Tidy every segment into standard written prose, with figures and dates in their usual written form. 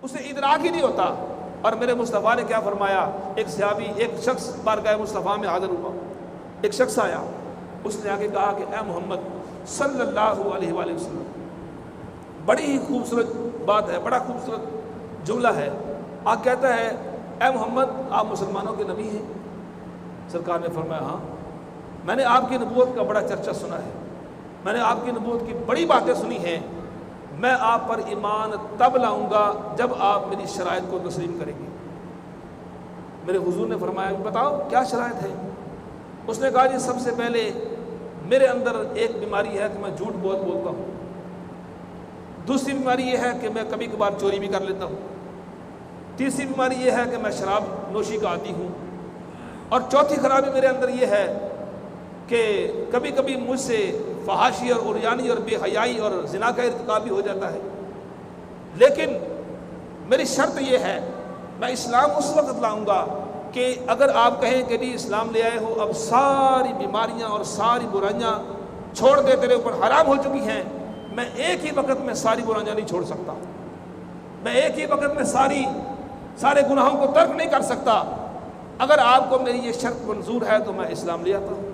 اسے ادراک ہی نہیں ہوتا۔ اور میرے مصطفیٰ نے کیا فرمایا، ایک صحابی، ایک شخص بارگاہ مصطفیٰ میں حاضر ہوا، ایک شخص آیا، اس نے آگے کہا کہ اے محمد صلی اللہ علیہ وآلہ وسلم، بڑی ہی خوبصورت بات ہے، بڑا خوبصورت جملہ ہے۔ آپ کہتا ہے اے محمد آپ مسلمانوں کے نبی ہیں؟ سرکار نے فرمایا ہاں، میں نے آپ کی نبوت کا بڑا چرچا سنا ہے، میں نے آپ کی نبوت کی بڑی باتیں سنی ہیں، میں آپ پر ایمان تب لاؤں گا جب آپ میری شرائط کو تسلیم کریں گے۔ میرے حضور نے فرمایا بتاؤ کیا شرائط ہے؟ اس نے کہا جی سب سے پہلے میرے اندر ایک بیماری ہے کہ میں جھوٹ بہت بولتا ہوں، دوسری بیماری یہ ہے کہ میں کبھی کبھار چوری بھی کر لیتا ہوں، تیسری بیماری یہ ہے کہ میں شراب نوشی کا عادی ہوں، اور چوتھی خرابی میرے اندر یہ ہے کہ کبھی کبھی مجھ سے فحاشی اور عریانی اور بے حیائی اور زنا کا ارتکاب بھی ہو جاتا ہے، لیکن میری شرط یہ ہے میں اسلام اس وقت لاؤں گا کہ اگر آپ کہیں کہ نہیں اسلام لے آئے ہو، اب ساری بیماریاں اور ساری برائیاں چھوڑ دے تیرے اوپر حرام ہو چکی ہیں، میں ایک ہی وقت میں ساری برائیاں نہیں چھوڑ سکتا، میں ایک ہی وقت میں سارے گناہوں کو ترک نہیں کر سکتا، اگر آپ کو میری یہ شرط منظور ہے تو میں اسلام لے آتا ہوں۔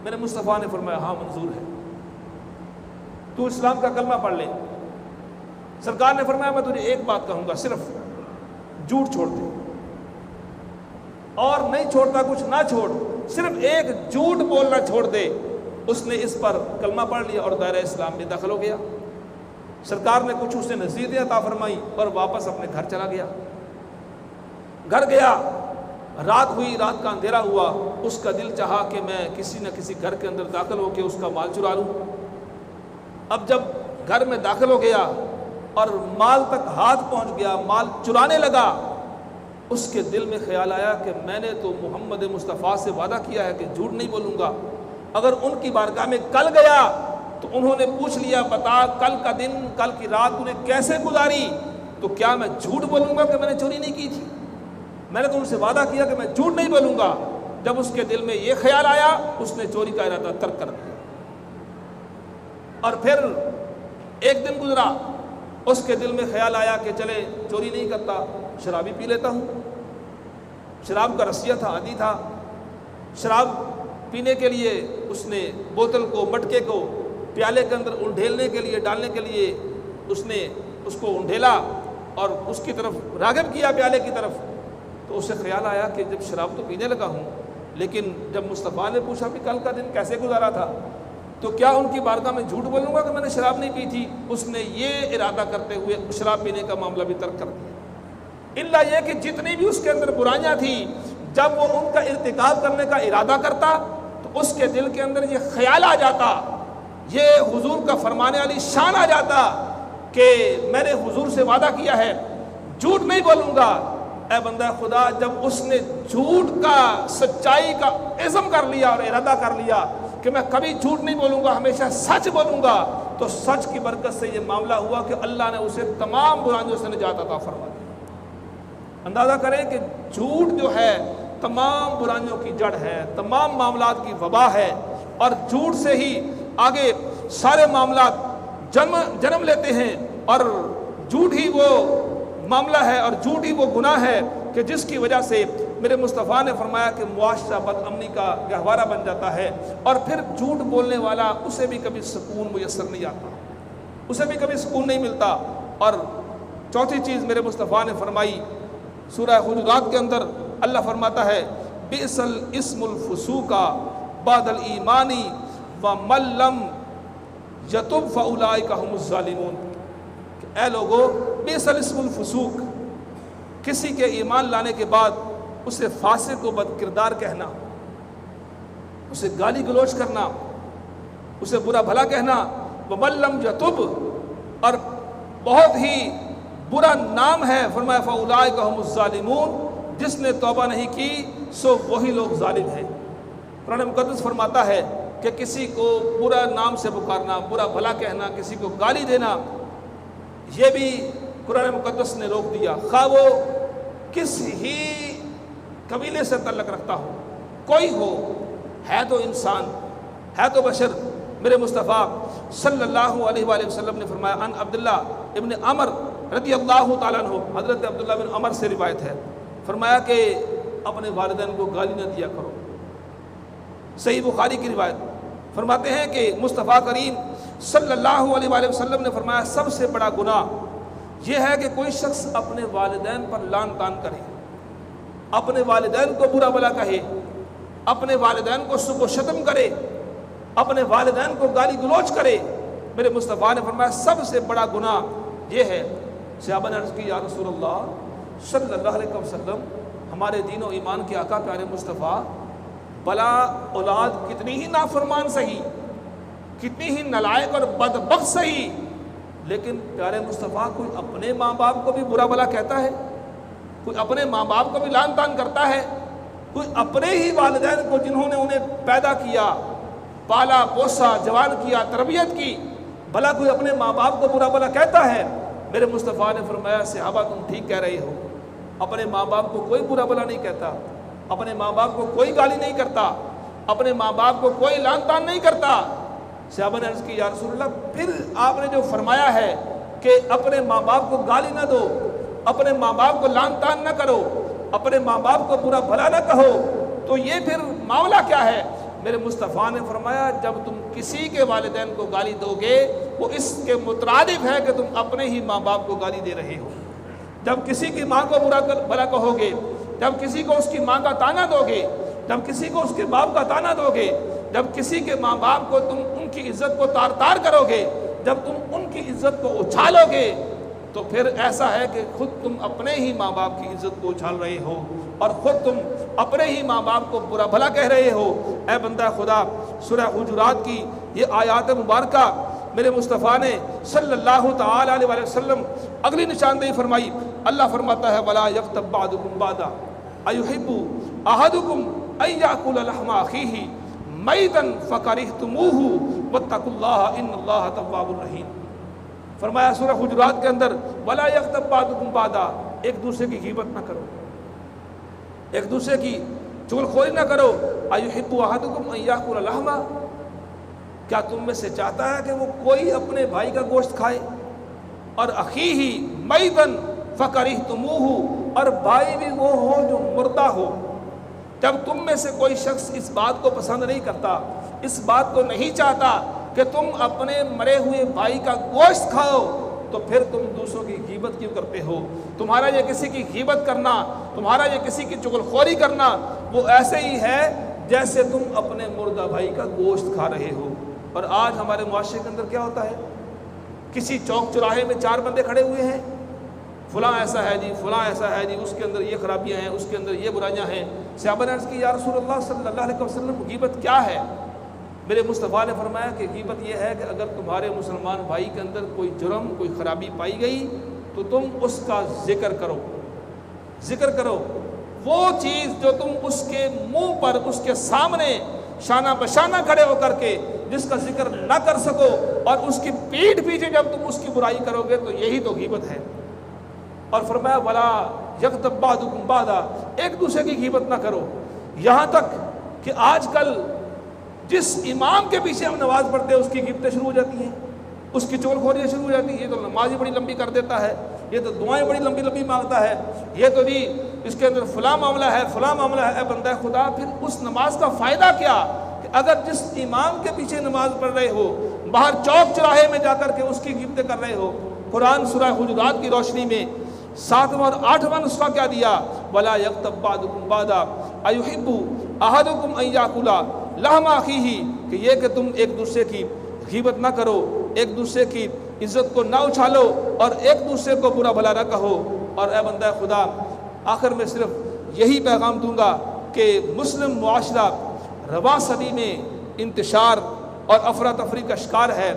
میرے مصطفیٰ نے فرمایا ہاں منظور ہے، تو اسلام کا کلمہ پڑھ لے۔ سرکار نے فرمایا میں تجھے ایک بات کہوں گا، صرف جھوٹ چھوڑ دے، اور نہیں چھوڑتا کچھ نہ چھوڑ، صرف ایک جھوٹ بولنا چھوڑ دے۔ اس نے اس پر کلمہ پڑھ لیا اور دائرہ اسلام میں داخل ہو گیا۔ سرکار نے کچھ اسے نصیحتیں عطا فرمائی اور واپس اپنے گھر چلا گیا۔ گھر گیا، رات ہوئی، رات کا اندھیرا ہوا، اس کا دل چاہا کہ میں کسی نہ کسی گھر کے اندر داخل ہو کے اس کا مال چرا لوں۔ اب جب گھر میں داخل ہو گیا اور مال تک ہاتھ پہنچ گیا، مال چرانے لگا، اس کے دل میں خیال آیا کہ میں نے تو محمد مصطفیٰ سے وعدہ کیا ہے کہ جھوٹ نہیں بولوں گا، اگر ان کی بارگاہ میں کل گیا تو انہوں نے پوچھ لیا بتا کل کا دن، کل کی رات انہیں کیسے گزاری، تو کیا میں جھوٹ بولوں گا کہ میں نے چوری نہیں کی تھی؟ میں نے تو ان سے وعدہ کیا کہ میں جھوٹ نہیں بولوں گا۔ جب اس کے دل میں یہ خیال آیا اس نے چوری کا ارادہ ترک کر دیا۔ اور پھر ایک دن گزرا، اس کے دل میں خیال آیا کہ چلے چوری نہیں کرتا، شرابی پی لیتا ہوں۔ شراب کا رسیہ تھا، عادی تھا، شراب پینے کے لیے اس نے بوتل کو، مٹکے کو پیالے کے اندر انڈھیلنے کے لیے، ڈالنے کے لیے اس نے اس کو انڈھیلا اور اس کی طرف راغب کیا، پیالے کی طرف۔ تو اسے خیال آیا کہ جب شراب تو پینے لگا ہوں، لیکن جب مصطفیٰ نے پوچھا کہ کل کا دن کیسے گزارا تھا، تو کیا ان کی بارگاہ میں جھوٹ بولوں گا کہ میں نے شراب نہیں پی تھی؟ اس نے یہ ارادہ کرتے ہوئے شراب پینے کا معاملہ بھی ترک کر دیا۔ الا یہ کہ جتنی بھی اس کے اندر برائیاں تھیں، جب وہ ان کا ارتکاب کرنے کا ارادہ کرتا تو اس کے دل کے اندر یہ خیال آ جاتا، یہ حضور کا فرمانے والی شان آ جاتا کہ میں نے حضور سے وعدہ کیا ہے جھوٹ نہیں بولوں گا۔ اے بندہ خدا، جب اس نے جھوٹ کا، سچائی کا عزم کر لیا اور ارادہ کر لیا کہ میں کبھی جھوٹ نہیں بولوں گا، ہمیشہ سچ بولوں گا، تو سچ کی برکت سے یہ معاملہ ہوا کہ اللہ نے اسے تمام برائیوں سے نجات عطا فرما دی۔ اندازہ کریں کہ جھوٹ جو ہے تمام برائیوں کی جڑ ہے، تمام معاملات کی وبا ہے، اور جھوٹ سے ہی آگے سارے معاملات جنم لیتے ہیں، اور جھوٹ ہی وہ معاملہ ہے اور جھوٹ ہی وہ گناہ ہے کہ جس کی وجہ سے میرے مصطفیٰ نے فرمایا کہ معاشرہ بد امنی کا گہوارہ بن جاتا ہے، اور پھر جھوٹ بولنے والا اسے بھی کبھی سکون میسر نہیں آتا، اسے بھی کبھی سکون نہیں ملتا۔ اور چوتھی چیز میرے مصطفیٰ نے فرمائی، سورہ حجرات کے اندر اللہ فرماتا ہے بئس الاسم الفسوق بعد الایمان ومن لم یتب فاولئک هم الظالمون۔ اے لوگو، بئس الاسم الفسوق، کسی کے ایمان لانے کے بعد اسے فاسق و بد کردار کہنا، اسے گالی گلوچ کرنا، اسے برا بھلا کہنا، ومن لم یتب، اور بہت ہی برا نام ہے، فرمایا فاولئک هم الظالمون، جس نے توبہ نہیں کی سو وہی لوگ ظالم ہیں۔ قرآن مقدس فرماتا ہے کہ کسی کو برا نام سے پکارنا، برا بھلا کہنا، کسی کو گالی دینا، یہ بھی قرآن مقدس نے روک دیا، خواہ وہ کس ہی قبیلے سے تعلق رکھتا ہو، کوئی ہو، ہے تو انسان، ہے تو بشر۔ میرے مصطفیٰ صلی اللہ علیہ وآلہ وسلم نے فرمایا ان عبداللہ ابن عمر رضی اللہ تعالیٰ عنہ، حضرت عبداللہ بن عمر سے روایت ہے، فرمایا کہ اپنے والدین کو گالی نہ دیا کرو۔ صحیح بخاری کی روایت فرماتے ہیں کہ مصطفیٰ کریم صلی اللہ علیہ وآلہ وسلم نے فرمایا سب سے بڑا گناہ یہ ہے کہ کوئی شخص اپنے والدین پر لعن طعن کرے، اپنے والدین کو برا بھلا کہے، اپنے والدین کو سب و شتم کرے، اپنے والدین کو گالی گلوچ کرے۔ میرے مصطفیٰ نے فرمایا سب سے بڑا گناہ یہ ہے۔ صحابہ نے عرض کی یا رسول اللہ صلی اللہ علیہ وسلم، ہمارے دین و ایمان کے آقا پیارے مصطفیٰ، بلا اولاد کتنی ہی نافرمان سہی، کتنی ہی نالائق اور بدبخت سہی، لیکن پیارے مصطفیٰ کوئی اپنے ماں باپ کو بھی برا بھلا کہتا ہے، کوئی اپنے ماں باپ کو بھی لعن طعن کرتا ہے، کوئی اپنے ہی والدین کو جنہوں نے انہیں پیدا کیا، پالا پوسا، جوان کیا، تربیت کی، بھلا کوئی اپنے ماں باپ کو برا بھلا کہتا ہے؟ میرے مصطفیٰ نے فرمایا صحابہ تم ٹھیک کہہ رہے ہو، اپنے ماں باپ کو کوئی برا بھلا نہیں کہتا، اپنے ماں باپ کو کوئی گالی نہیں کرتا، اپنے ماں باپ کو کوئی لعن طعن نہیں کرتا۔ صحابہ نے عرض کی یا رسول اللہ پھر آپ نے جو فرمایا ہے کہ اپنے ماں باپ کو گالی نہ دو، اپنے ماں باپ کو لعن طعن نہ کرو، اپنے ماں باپ کو برا بھلا نہ کہو، تو یہ پھر معاملہ کیا ہے؟ میرے مصطفیٰ نے فرمایا جب تم کسی کے والدین کو گالی دو گے وہ اس کے مترادف ہے کہ تم اپنے ہی ماں باپ کو گالی دے رہے ہو۔ جب کسی کی ماں کو برا بھلا کہو گے، جب کسی کو اس کی ماں کا تانا دو گے، جب کسی کو اس کے باپ کا تانا دو گے، جب کسی کے ماں باپ کو تم ان کی عزت کو تار تار کرو گے، جب تم ان کی عزت کو اچھالو گے، تو پھر ایسا ہے کہ خود تم اپنے ہی ماں باپ کی عزت کو اچھال رہے ہو اور خود تم اپنے ہی ماں باپ کو برا بھلا کہہ رہے ہو۔ اے بندہ خدا، سورہ حجرات کی یہ آیات مبارکہ میرے مصطفیٰ نے صلی اللہ تعالی علیہ وآلہ وسلم اگلی نشاندہی فرمائی۔ اللہ فرماتا ہے وَلَا يَغْتَبْ بَعْضُكُمْ بَعْضًا أَيُحِبُّ أَحَدُكُمْ أَن يَأْكُلَ لَحْمَ أَخِيهِ مَيْتًا فَكَرِهْتُمُوهُ وَاتَّقُوا اللَّهَ إِنَّ اللَّهَ تَوَّابٌ رَحِيمٌ۔ فرمایا سورہ حجرات کے اندر وَلَا يَغْتَبْ بَعْضُكُمْ بَعْضًا، ایک دوسرے کی غیبت نہ کرو، ایک دوسرے کی چغلخوری نہ کرو۔ أَيُحِبُّ أَحَدُكُمْ أَن يَأْكُلَ لَحْمَ، کیا تم میں سے چاہتا ہے کہ وہ کوئی اپنے بھائی کا گوشت کھائے؟ اور أَخِيهِ مَيْتًا فَكَرِهْتُمُوهُ، اور بھائی بھی وہ ہو جو مردہ ہو۔ جب تم میں سے کوئی شخص اس بات کو پسند نہیں کرتا، اس بات کو نہیں چاہتا کہ تم اپنے مرے ہوئے بھائی کا گوشت کھاؤ، تو پھر تم دوسروں کی غیبت کیوں کرتے ہو؟ تمہارا یہ کسی کی غیبت کرنا، تمہارا یہ کسی کی چغلخوری کرنا وہ ایسے ہی ہے جیسے تم اپنے مردہ بھائی کا گوشت کھا رہے ہو۔ اور آج ہمارے معاشرے کے اندر کیا ہوتا ہے؟ کسی چوک چوراہے میں چار بندے کھڑے ہوئے ہیں، فلاں ایسا ہے جی، فلاں ایسا ہے جی، اس کے اندر یہ خرابیاں ہیں، اس کے اندر یہ برائیاں ہیں۔ صحابہ نے عرض کی یا رسول اللہ صلی اللہ علیہ وسلم غیبت کیا ہے؟ میرے مصطفیٰ نے فرمایا کہ غیبت یہ ہے کہ اگر تمہارے مسلمان بھائی کے اندر کوئی جرم، کوئی خرابی پائی گئی تو تم اس کا ذکر کرو، ذکر کرو، وہ چیز جو تم اس کے منہ پر، اس کے سامنے شانہ بشانہ کھڑے ہو کر کے جس کا ذکر نہ کر سکو، اور اس کی پیٹھ پیچھے جب تم اس کی برائی کرو گے تو یہی تو غیبت ہے۔ اور فرمایا وَلَا يَغْتَبْ بَعْضُكُمْ بَعْضًا، ایک دوسرے کی غیبت نہ کرو۔ یہاں تک کہ آج کل جس امام کے پیچھے ہم نماز پڑھتے ہیں اس کی غیبتیں شروع ہو جاتی ہیں، اس کی چغلخوریاں شروع ہو جاتی ہیں، یہ تو نماز ہی بڑی لمبی کر دیتا ہے، یہ تو دعائیں بڑی لمبی لمبی مانگتا ہے، یہ تو جی اس کے اندر فلاں معاملہ ہے، فلاں معاملہ ہے۔ اے بندہ خدا، پھر اس نماز کا فائدہ کیا کہ اگر جس امام کے پیچھے نماز پڑھ رہے ہو باہر چوک چوراہے میں جا کر کے اس کی غیبتیں کر رہے ہو؟ قرآن سورہ حجرات کی روشنی میں 7واں اور 8واں نسخہ کیا دیا؟ وَلَا يَغْتَبْ بَعْضُكُمْ بَعْضًا أَيُحِبُّ أَحَدُكُمْ أَن يَأْكُلَ لَحْمَ أَخِيهِ، کہ یہ کہ تم ایک دوسرے کی غیبت نہ کرو، ایک دوسرے کی عزت کو نہ اچھالو اور ایک دوسرے کو برا بھلا نہ کہو۔ اور اے بندہ خدا، آخر میں صرف یہی پیغام دوں گا کہ مسلم معاشرہ رواں صدی میں انتشار اور افراتفری کا شکار ہے۔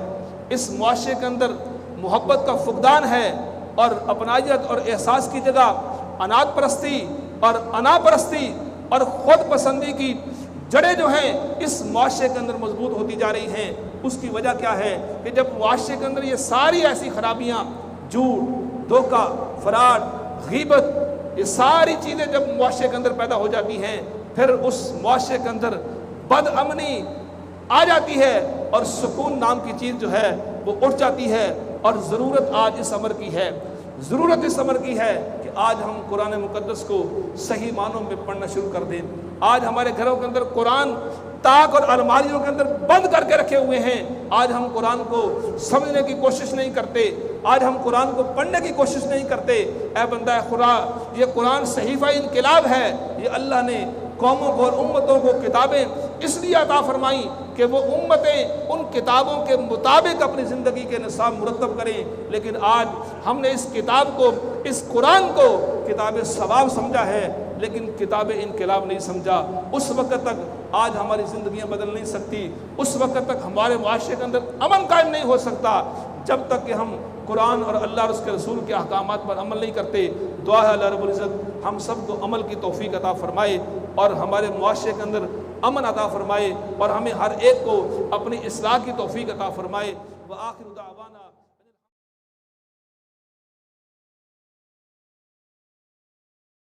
اس معاشرے کے اندر محبت کا فقدان ہے اور اپنائیت اور احساس کی جگہ انات پرستی اور انا پرستی اور خود پسندی کی جڑیں جو ہیں اس معاشرے کے اندر مضبوط ہوتی جا رہی ہیں۔ اس کی وجہ کیا ہے کہ جب معاشرے کے اندر یہ ساری ایسی خرابیاں، جھوٹ، دھوکہ، فراڈ، غیبت، یہ ساری چیزیں جب معاشرے کے اندر پیدا ہو جاتی ہیں، پھر اس معاشرے کے اندر بد امنی آ جاتی ہے اور سکون نام کی چیز جو ہے وہ اٹھ جاتی ہے۔ اور ضرورت آج اس امر کی ہے ضرورت اس امر کی ہے کہ آج ہم قرآن مقدس کو صحیح معنوں میں پڑھنا شروع کر دیں۔ آج ہمارے گھروں کے اندر قرآن طاق اور الماریوں کے اندر بند کر کے رکھے ہوئے ہیں۔ آج ہم قرآن کو سمجھنے کی کوشش نہیں کرتے، آج ہم قرآن کو پڑھنے کی کوشش نہیں کرتے۔ اے بندہ خدا، یہ قرآن صحیفہ انقلاب ہے، یہ اللہ نے قوموں کو اور امتوں کو کتابیں اس لیے عطا فرمائیں کہ وہ امتیں ان کتابوں کے مطابق اپنی زندگی کے نصاب مرتب کریں۔ لیکن آج ہم نے اس کتاب کو، اس قرآن کو کتاب ثواب سمجھا ہے، لیکن کتاب انقلاب نہیں سمجھا۔ اس وقت تک آج ہماری زندگیاں بدل نہیں سکتی، اس وقت تک ہمارے معاشرے کے اندر امن قائم نہیں ہو سکتا جب تک کہ ہم قرآن اور اللہ اور اس کے رسول کے احکامات پر عمل نہیں کرتے۔ دعا ہے اللہ رب العزت ہم سب کو عمل کی توفیق عطا فرمائے اور ہمارے معاشرے کے اندر امن عطا فرمائے اور ہمیں ہر ایک کو اپنی اصلاح کی توفیق عطا فرمائے۔ وآخر دعوانا